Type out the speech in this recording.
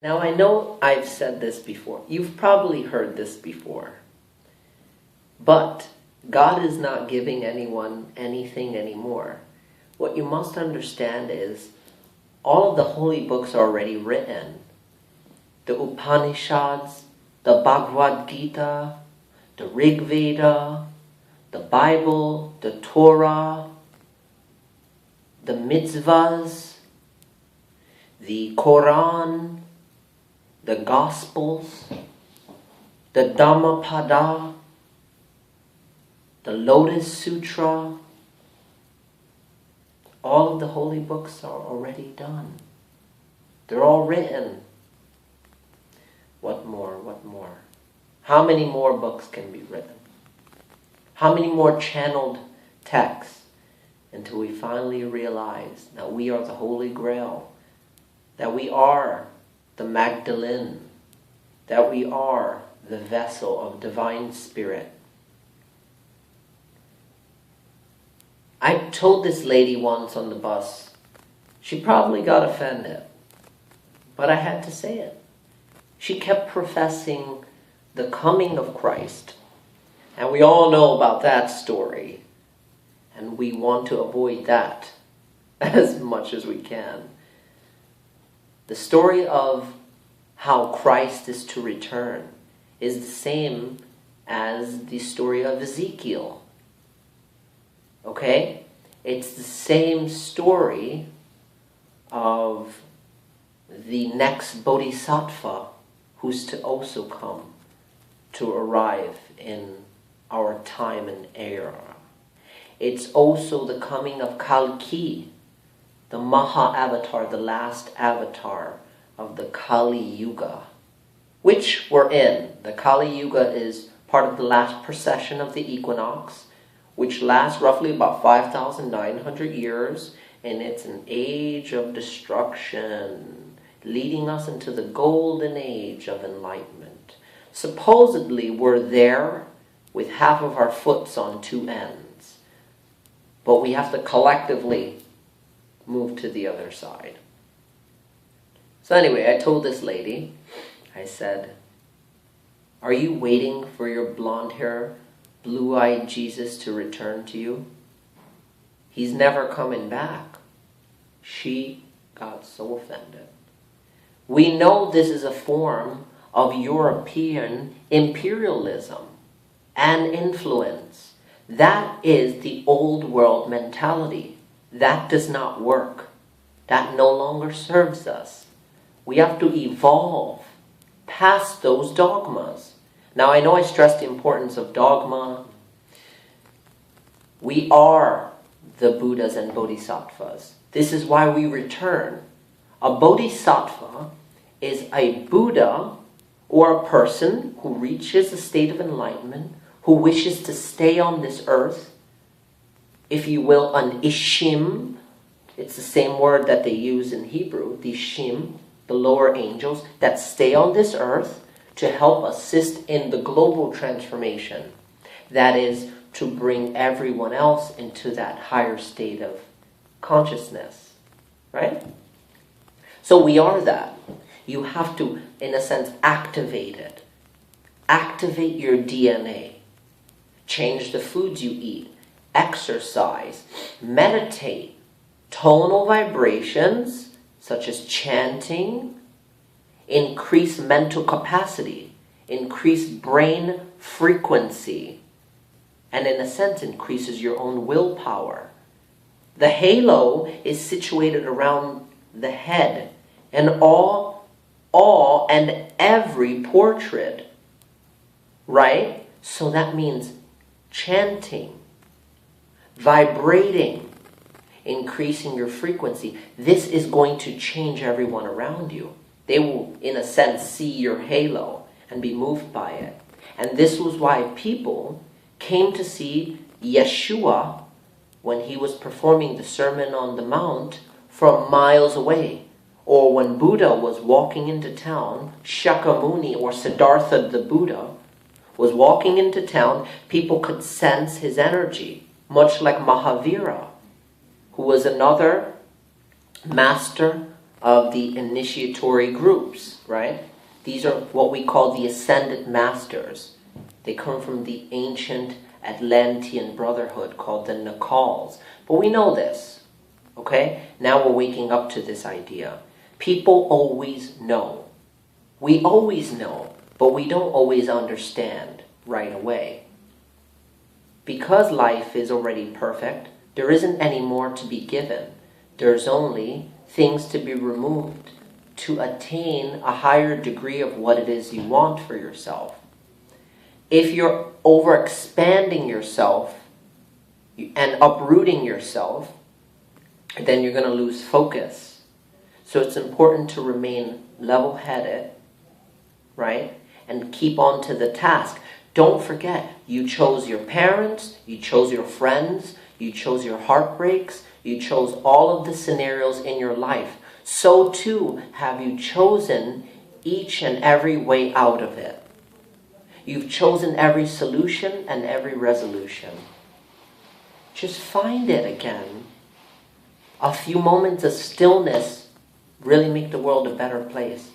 Now I know I've said this before. You've probably heard this before. But God is not giving anyone anything anymore. What you must understand is all of the holy books are already written. The Upanishads, the Bhagavad Gita, the Rig Veda, the Bible, the Torah, the mitzvahs, the Quran, the Gospels, the Dhammapada, the Lotus Sutra. All of the holy books are already done. They're all written. What more? What more? How many more books can be written? How many more channeled texts until we finally realize that we are the Holy Grail, that we are the Magdalene, that we are the vessel of divine spirit. I told this lady once on the bus, she probably got offended, but I had to say it. She kept professing the coming of Christ, and we all know about that story, and we want to avoid that as much as we can. The story of how Christ is to return is the same as the story of Ezekiel. Okay? It's the same story of the next bodhisattva who's to also come to arrive in our time and era. It's also the coming of Kalki, the Maha-avatar, the last avatar of the Kali Yuga, which we're in. The Kali Yuga is part of the last procession of the equinox, which lasts roughly about 5,900 years, and it's an age of destruction, leading us into the golden age of enlightenment. Supposedly, we're there with half of our foots on two ends, but we have to collectively move to the other side. So anyway, I told this lady, I said, are you waiting for your blonde hair, blue-eyed Jesus to return to you? He's never coming back. She got so offended. We know this is a form of European imperialism and influence. That is the old world mentality. That does not work. That no longer serves us. We have to evolve past those dogmas. Now, I know I stressed the importance of dogma. We are the Buddhas and Bodhisattvas. This is why we return. A Bodhisattva is a Buddha or a person who reaches a state of enlightenment, who wishes to stay on this earth, if you will, an Ishim. It's the same word that they use in Hebrew, the Shim, the lower angels, that stay on this earth to help assist in the global transformation. That is, to bring everyone else into that higher state of consciousness. Right? So we are that. You have to, in a sense, activate it. Activate your DNA. Change the foods you eat. Exercise. Meditate. Tonal vibrations, such as chanting, increase mental capacity, increase brain frequency, and in a sense increases your own willpower. The halo is situated around the head, and all and every portrait, right? So that means chanting, vibrating, increasing your frequency. This is going to change everyone around you. They will, in a sense, see your halo and be moved by it. And this was why people came to see Yeshua when he was performing the Sermon on the Mount from miles away. Or when Buddha was walking into town, Shakyamuni or Siddhartha the Buddha was walking into town, people could sense his energy, much like Mahavira, who was another master of the initiatory groups, right? These are what we call the ascended masters. They come from the ancient Atlantean brotherhood called the Nakals. But we know this, okay? Now we're waking up to this idea. People always know. We always know, but we don't always understand right away. Because life is already perfect, there isn't any more to be given. There's only things to be removed to attain a higher degree of what it is you want for yourself. If you're overexpanding yourself and uprooting yourself, then you're going to lose focus. So it's important to remain level-headed, right? And keep on to the task. Don't forget, you chose your parents, you chose your friends, you chose your heartbreaks, you chose all of the scenarios in your life. So too have you chosen each and every way out of it. You've chosen every solution and every resolution. Just find it again. A few moments of stillness really make the world a better place.